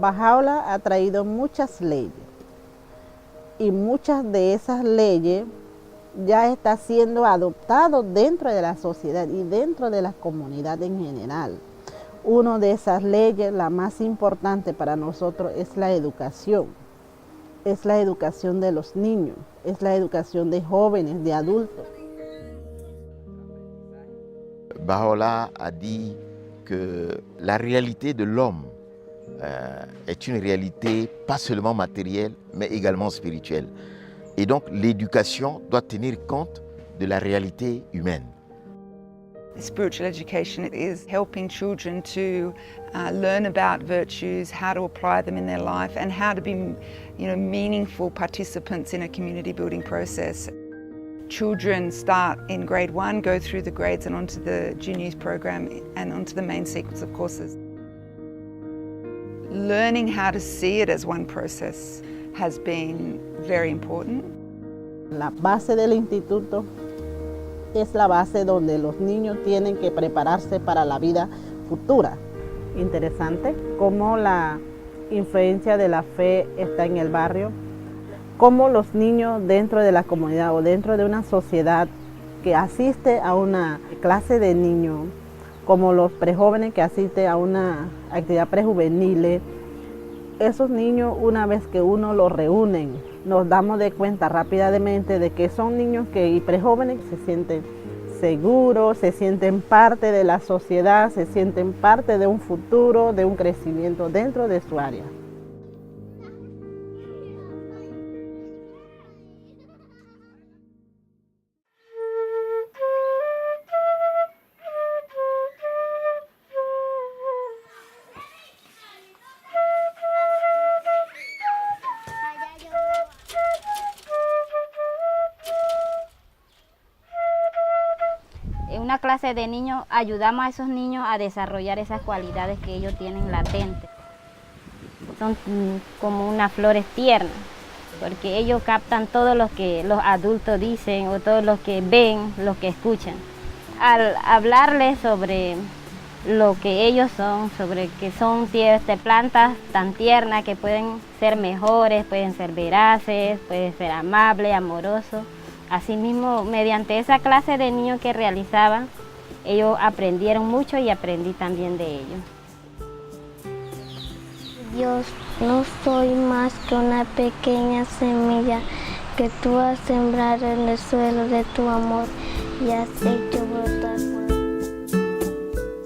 Bahá'u'lláh ha traído muchas leyes y muchas de esas leyes ya está siendo adoptado dentro de la sociedad y dentro de la comunidad en general. Una de esas leyes, la más importante para nosotros, es la educación. Es la educación de los niños, es la educación de jóvenes, de adultos. Bahá'u'lláh a dit que la réalité de l'homme est une réalité pas seulement matérielle, mais également spirituelle. Et donc l'éducation doit tenir compte de la réalité humaine. Spiritual education is helping children to learn about virtues, how to apply them in their life, and how to be, meaningful participants in a community building process. Children start in grade 1, go through the grades and onto the juniors program and onto the main sequence of courses. Learning how to see it as one process has been very important. La base del instituto es la base donde los niños tienen que prepararse para la vida futura. Interesante cómo la influencia de la fe está en el barrio, cómo los niños dentro de la comunidad o dentro de una sociedad que asiste a una clase de niños, como los prejóvenes que asisten a una actividad prejuvenil, esos niños, una vez que uno los reúnen, nos damos de cuenta rápidamente de que son niños y prejóvenes que se sienten seguros, se sienten parte de la sociedad, se sienten parte de un futuro, de un crecimiento dentro de su área. En una clase de niños ayudamos a esos niños a desarrollar esas cualidades que ellos tienen latentes. Son como unas flores tiernas, porque ellos captan todo lo que los adultos dicen o todo lo que ven, lo que escuchan. Al hablarles sobre lo que ellos son, sobre que son plantas tan tiernas que pueden ser mejores, pueden ser veraces, pueden ser amables, amorosos. Asimismo, mediante esa clase de niños que realizaban, ellos aprendieron mucho y aprendí también de ellos. Dios, no soy más que una pequeña semilla que tú has sembrado en el suelo de tu amor y has hecho brotar.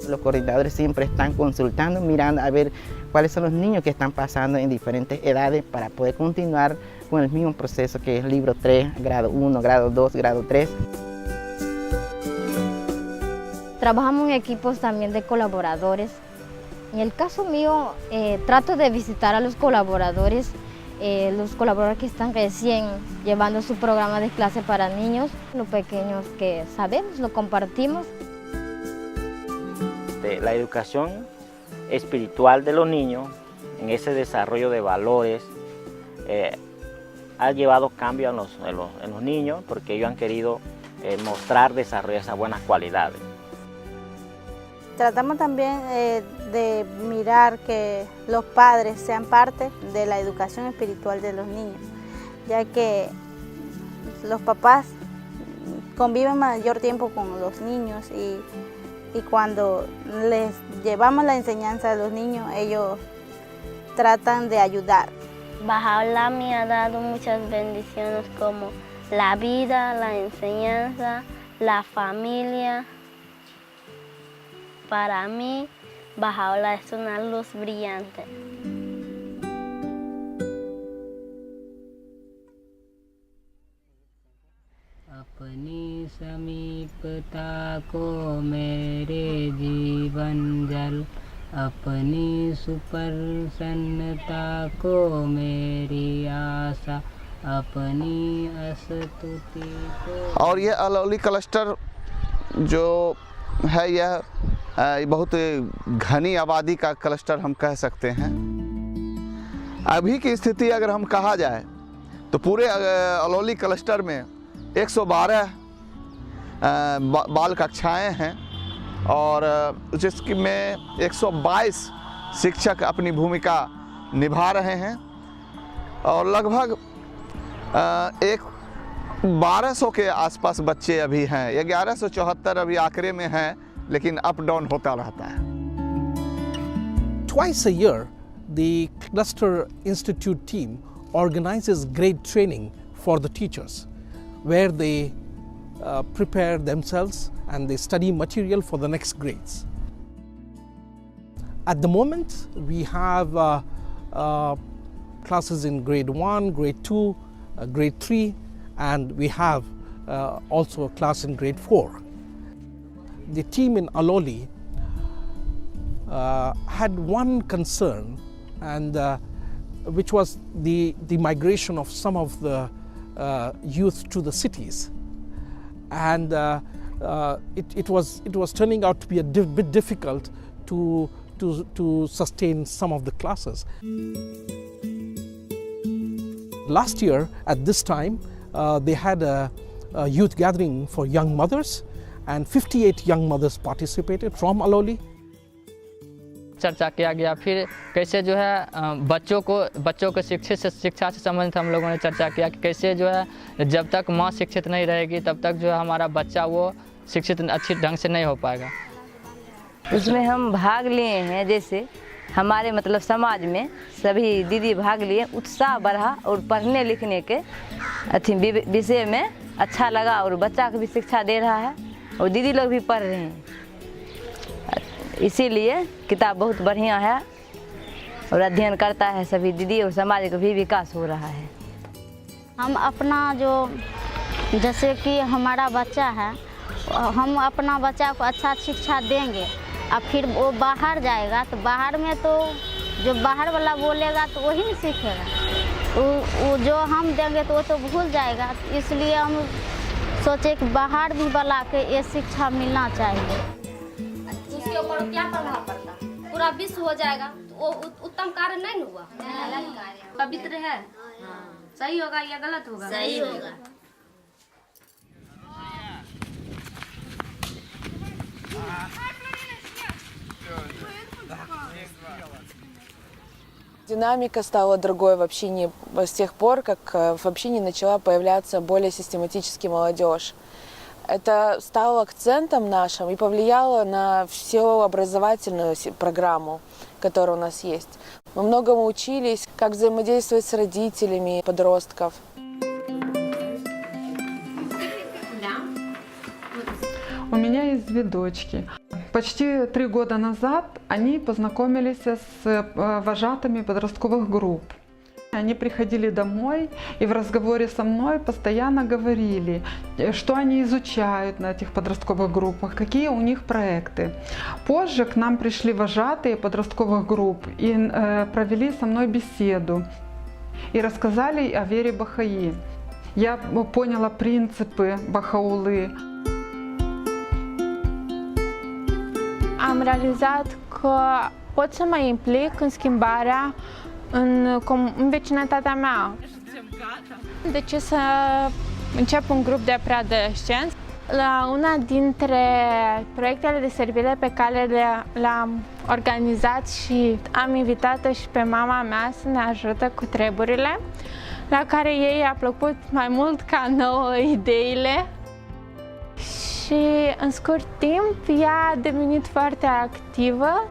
Los coordinadores siempre están consultando, mirando a ver cuáles son los niños que están pasando en diferentes edades para poder continuar con el mismo proceso que es libro 3, grado 1, grado 2, grado 3. Trabajamos en equipos también de colaboradores. En el caso mío, trato de visitar a los colaboradores que están recién llevando su programa de clase para niños, los pequeños que sabemos, lo compartimos. La educación espiritual de los niños, en ese desarrollo de valores, ha llevado cambio en los niños porque ellos han querido mostrar, desarrollar esas buenas cualidades. Tratamos también de mirar que los padres sean parte de la educación espiritual de los niños, ya que los papás conviven mayor tiempo con los niños y cuando les llevamos la enseñanza a los niños, ellos tratan de ayudar. Bahá'u'lláh me ha dado muchas bendiciones como la vida, la enseñanza, la familia. Para mí, Bahá'u'lláh es una luz brillante. अपनी समीपता को मेरे जीवन जल अपनी सुप्रसन्नता को मेरी आशा अपनी स्तुति को। और ये अलौली क्लस्टर जो है यह बहुत घनी आबादी का क्लस्टर हम कह सकते हैं। अभी की स्थिति अगर हम कहा जाए तो पूरे अलौली क्लस्टर में 112 बाल कक्षाएं हैं और जिसमें 122 शिक्षक अपनी भूमिका निभा रहे हैं और लगभग 1200 के आसपास बच्चे अभी हैं। 1174 अभी आंकड़े में हैं, लेकिन अप डाउन होता रहता है। Twice a year, the Cluster Institute team organizes grade training for the teachers, where they prepare themselves and they study material for the next grades. At the moment, we have classes in grade 1, grade 2, grade 3, and we have also a class in grade 4. The team in Aloli had one concern, and which was the migration of some of the youth to the cities, and it was turning out to be a bit difficult to sustain some of the classes. Last year at this time they had a youth gathering for young mothers, and 58 young mothers participated from Aloli. चर्चा किया गया, फिर कैसे जो है बच्चों को शिक्षा से संबंधित हम लोगों ने चर्चा किया कि कैसे जो है जब तक माँ शिक्षित नहीं रहेगी तब तक जो है हमारा बच्चा वो शिक्षित अच्छी ढंग से नहीं हो पाएगा। उसमें हम भाग लिए हैं, जैसे हमारे मतलब समाज में सभी दीदी भाग लिए, उत्साह बढ़ा और पढ़ने लिखने के विषय में अच्छा लगा और बच्चा को भी शिक्षा दे रहा है और दीदी लोग भी पढ़ रहे हैं। इसीलिए किताब बहुत बढ़िया है और अध्ययन करता है सभी दीदी और समाज का भी विकास हो रहा है। हम अपना जो जैसे कि हमारा बच्चा है, हम अपना बच्चा को अच्छा शिक्षा देंगे, अब फिर वो बाहर जाएगा तो बाहर में तो जो बाहर वाला बोलेगा तो वही नहीं सीखेगा, वो जो हम देंगे तो वो तो भूल जाएगा। इसलिए हम सोचे कि बाहर भी वाला के ये शिक्षा मिलना चाहिए। उसके ऊपर क्या प्रभाव पड़ता, पूरा विश्व हो जाएगा तो वो उत्तम कार्य नहीं हुआ, पवित्र है, सही होगा या गलत होगा? सही होगा। Динамика стала другой в общении с тех пор, как в общении начала появляться более систематически молодежь. Это стало акцентом нашим и повлияло на всю образовательную программу, которая у нас есть. Мы многому учились, как взаимодействовать с родителями подростков. У меня есть две дочки. Почти 3 года назад они познакомились с вожатыми подростковых групп. Они приходили домой и в разговоре со мной постоянно говорили, что они изучают на этих подростковых группах, какие у них проекты. Позже к нам пришли вожатые подростковых групп и провели со мной беседу и рассказали о вере Бахаи. Я поняла принципы Бахаулы. Am realizat că pot să mă implic în schimbarea în vecinătatea mea. De ce să încep un grup de preadolescenți? La una dintre proiectele de servire pe care le-am organizat și am invitat-o și pe mama mea să ne ajută cu treburile, la care ei a plăcut mai mult ca nouă ideile. Și în scurt timp ea a devenit foarte activă.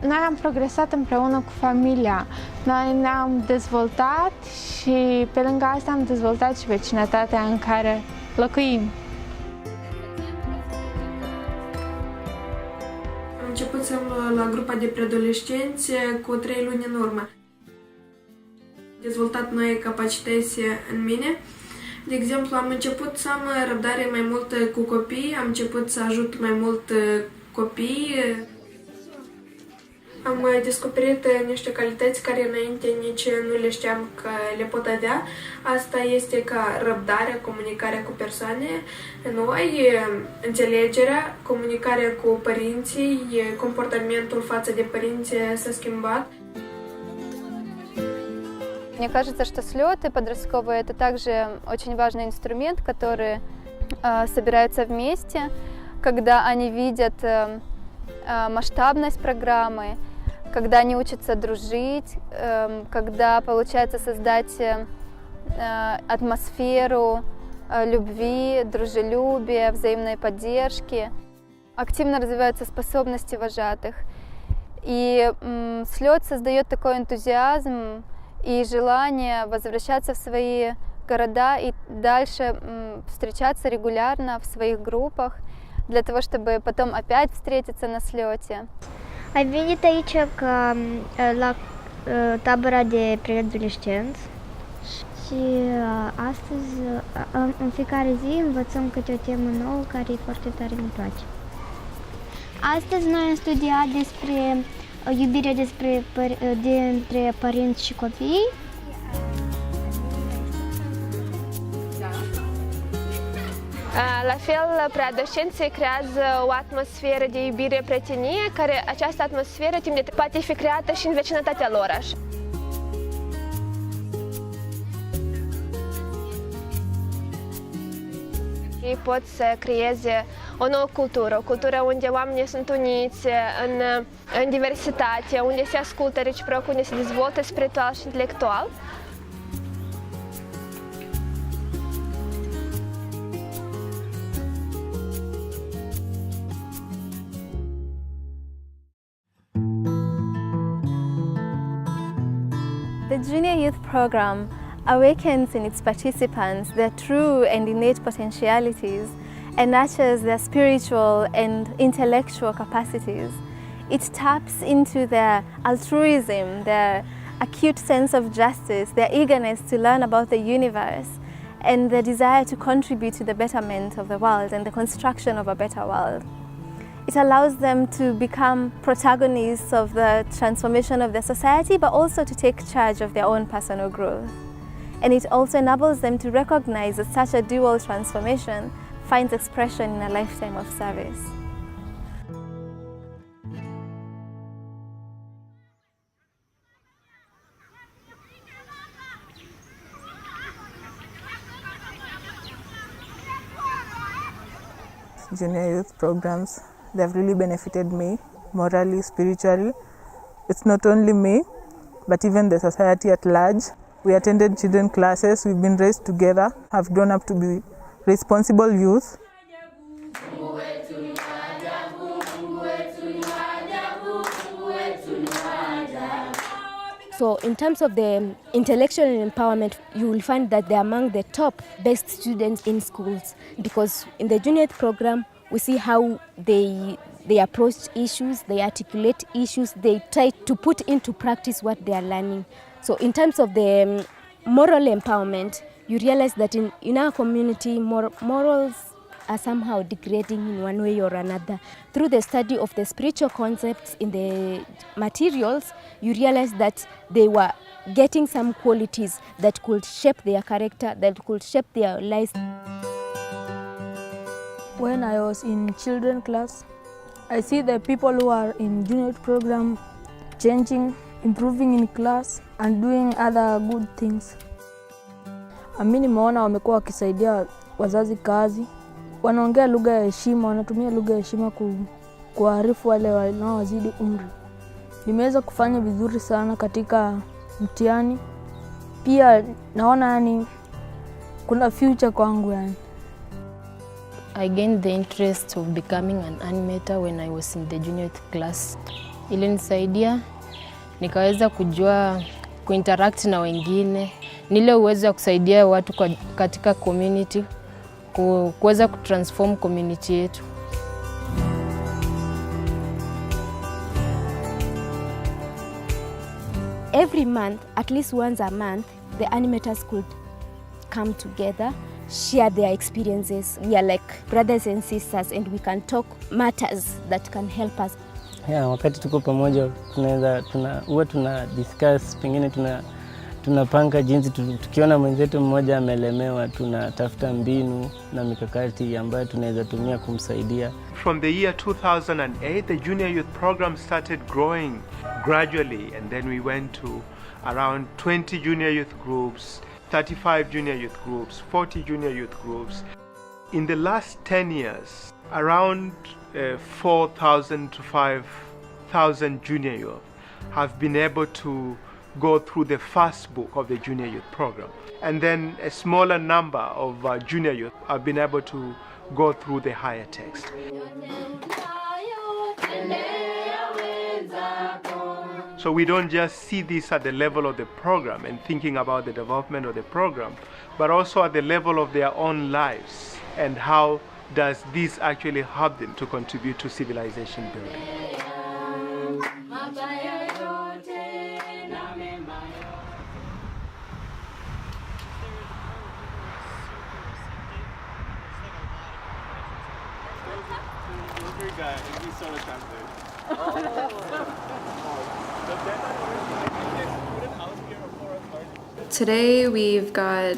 Noi am progresat împreună cu familia. Noi ne-am dezvoltat și pe lângă asta am dezvoltat și vecinătatea în care locuim. Am început să la grupa de preadolescenți cu 3 luni în urmă. Am dezvoltat noi capacități în mine. De exemplu, am început să am răbdare mai mult cu copii, am început să ajut mai mult copii. Am descoperit niște calități care înainte nici nu le știam că le pot avea. Asta este ca răbdarea, comunicarea cu persoane noi, înțelegerea, comunicarea cu părinții, comportamentul față de părinți s-a schimbat. Мне кажется, что слеты подростковые – это также очень важный инструмент, который собирается вместе, когда они видят масштабность программы, когда они учатся дружить, когда получается создать атмосферу любви, дружелюбия, взаимной поддержки. Активно развиваются способности вожатых. И слет создает такой энтузиазм и желание возвращаться в свои города и дальше встречаться регулярно в своих группах, для того, чтобы потом опять встретиться на слете. Ai venit aici la tabăra de preadolescenți și astăzi, în fiecare zi, învățăm câte o temă nouă care foarte tare îmi place. Astăzi noi am studiat despre iubirea dintre părinți și copii. La fel, preadolescenții creează o atmosferă de iubire, prietenie, care această atmosferă timp de poate fi creată și în vecinătatea lor. Ei pot să creeze o nouă cultură, o cultură unde oamenii sunt uniți în diversitate, unde se ascultă reciproc, unde se dezvoltă spiritual și intelectual. The Junior Youth Program awakens in its participants their true and innate potentialities and nurtures their spiritual and intellectual capacities. It taps into their altruism, their acute sense of justice, their eagerness to learn about the universe, and their desire to contribute to the betterment of the world and the construction of a better world. It allows them to become protagonists of the transformation of their society, but also to take charge of their own personal growth. And it also enables them to recognize that such a dual transformation finds expression in a lifetime of service. Junior youth programs, they've really benefited me morally, spiritually. It's not only me, but even the society at large. We attended children classes, we've been raised together, have grown up to be responsible youth. So in terms of the intellectual empowerment, you will find that they're among the top best students in schools, because in the junior program, we see how they approach issues, they articulate issues, they try to put into practice what they are learning. So in terms of the moral empowerment, you realize that in our community, morals are somehow degrading in one way or another. Through the study of the spiritual concepts in the materials, you realize that they were getting some qualities that could shape their character, that could shape their lives. When I was in children class, I see the people who are in junior program changing, improving in class and doing other good things. Mimi nimeona wamekuwa wakisaidia wazazi kazi. Wanaongea lugha ya heshima, wanatumia lugha ya heshima kuarifu wale wanaowazidi umri. Nimeweza kufanya vizuri sana katika mtihani. Pia naona yani kuna future kwangu yani. I gained the interest of becoming an animator when I was in the junior class. Ilinisaidia nikaweza kujua kuinteract na wengine. Nile uwezo wa kusaidia watu katika community, kuweza kutransform community yetu. Every month, at least once a month, the animators could come together, share their experiences. We are like brothers and sisters, and we can talk matters that can help us. Yeah, wakati tuko pamoja huwa tuna discuss, pengine tunapanga jinsi tukiona mwenzetu mmoja amelemewa, tunatafuta mbinu na mikakati ambayo tunaweza tumia kumsaidia. From the year 2008, the junior youth program started growing gradually, and then we went to around 20 junior youth groups, 35 junior youth groups, 40 junior youth groups. In the last 10 years, around 4,000 to 5,000 junior youth have been able to go through the first book of the junior youth program. And then a smaller number of junior youth have been able to go through the higher text. So we don't just see this at the level of the program and thinking about the development of the program, but also at the level of their own lives and how does this actually help them to contribute to civilization building. Today we've got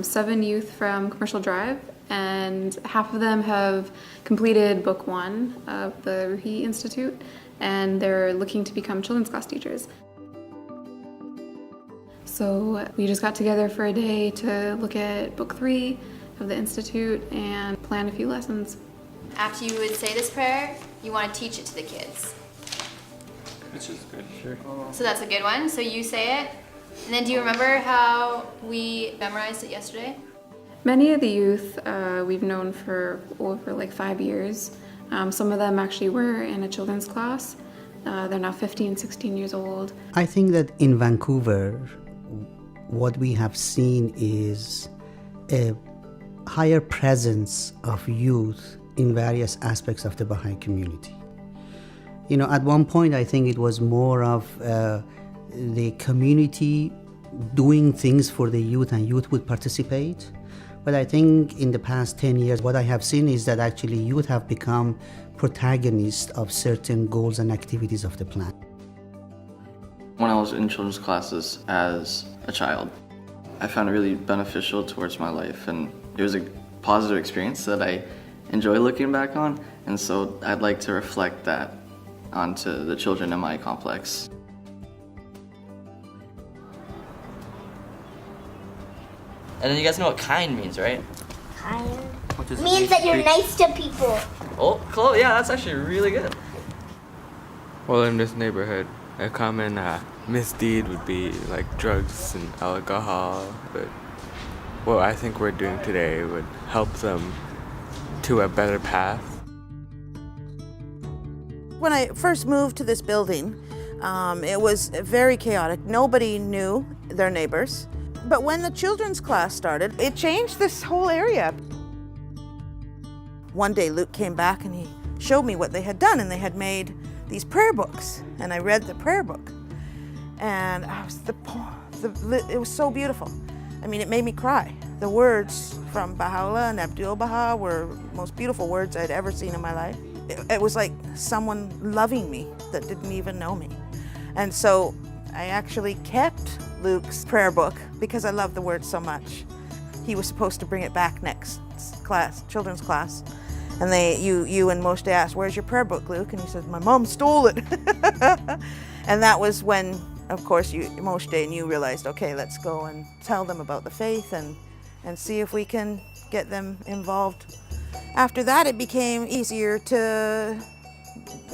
7 youth from Commercial Drive, and half of them have completed book 1 of the Ruhi Institute, and they're looking to become children's class teachers. So we just got together for a day to look at book 3 of the Institute and plan a few lessons. After you would say this prayer, you want to teach it to the kids. Which is good, sure. So that's a good one. So you say it. And then do you remember how we memorized it yesterday? Many of the youth we've known for over like 5 years. Some of them actually were in a children's class. They're now 15, 16 years old. I think that in Vancouver, what we have seen is a higher presence of youth in various aspects of the Baha'i community. You know, at one point I think it was more of the community doing things for the youth and youth would participate. But I think in the past 10 years, what I have seen is that actually youth have become protagonists of certain goals and activities of the plan. When I was in children's classes as a child, I found it really beneficial towards my life, and it was a positive experience that I enjoy looking back on, and so I'd like to reflect that onto the children in my complex. And then you guys know what kind means, right? Kind means that you're nice to people. Oh, close. Yeah, that's actually really good. Well, in this neighborhood, a common misdeed would be like drugs and alcohol, but what I think we're doing today would help them to a better path. When I first moved to this building, it was very chaotic. Nobody knew their neighbors. But when the children's class started, it changed this whole area. One day Luke came back and he showed me what they had done, and they had made these prayer books, and I read the prayer book. And it was so beautiful. I mean, it made me cry. The words from Baha'u'llah and Abdul Baha were the most beautiful words I'd ever seen in my life. It was like someone loving me that didn't even know me. And so I actually kept Luke's prayer book because I love the words so much. He was supposed to bring it back next class, children's class. And you and Moshe asked, "Where's your prayer book, Luke?" And he said, "My mom stole it." And that was when, of course, Moshe and you realized, okay, let's go and tell them about the faith and see if we can get them involved. After that, it became easier to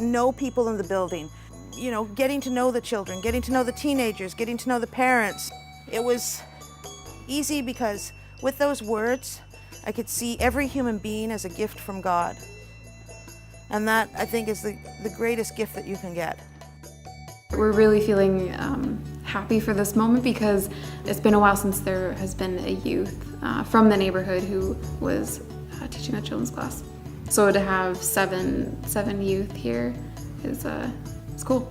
know people in the building. You know, getting to know the children, getting to know the teenagers, getting to know the parents. It was easy because with those words, I could see every human being as a gift from God. And that, I think, is the greatest gift that you can get. We're really feeling happy for this moment because it's been a while since there has been a youth from the neighborhood who was teaching a children's class. So to have seven youth here is cool.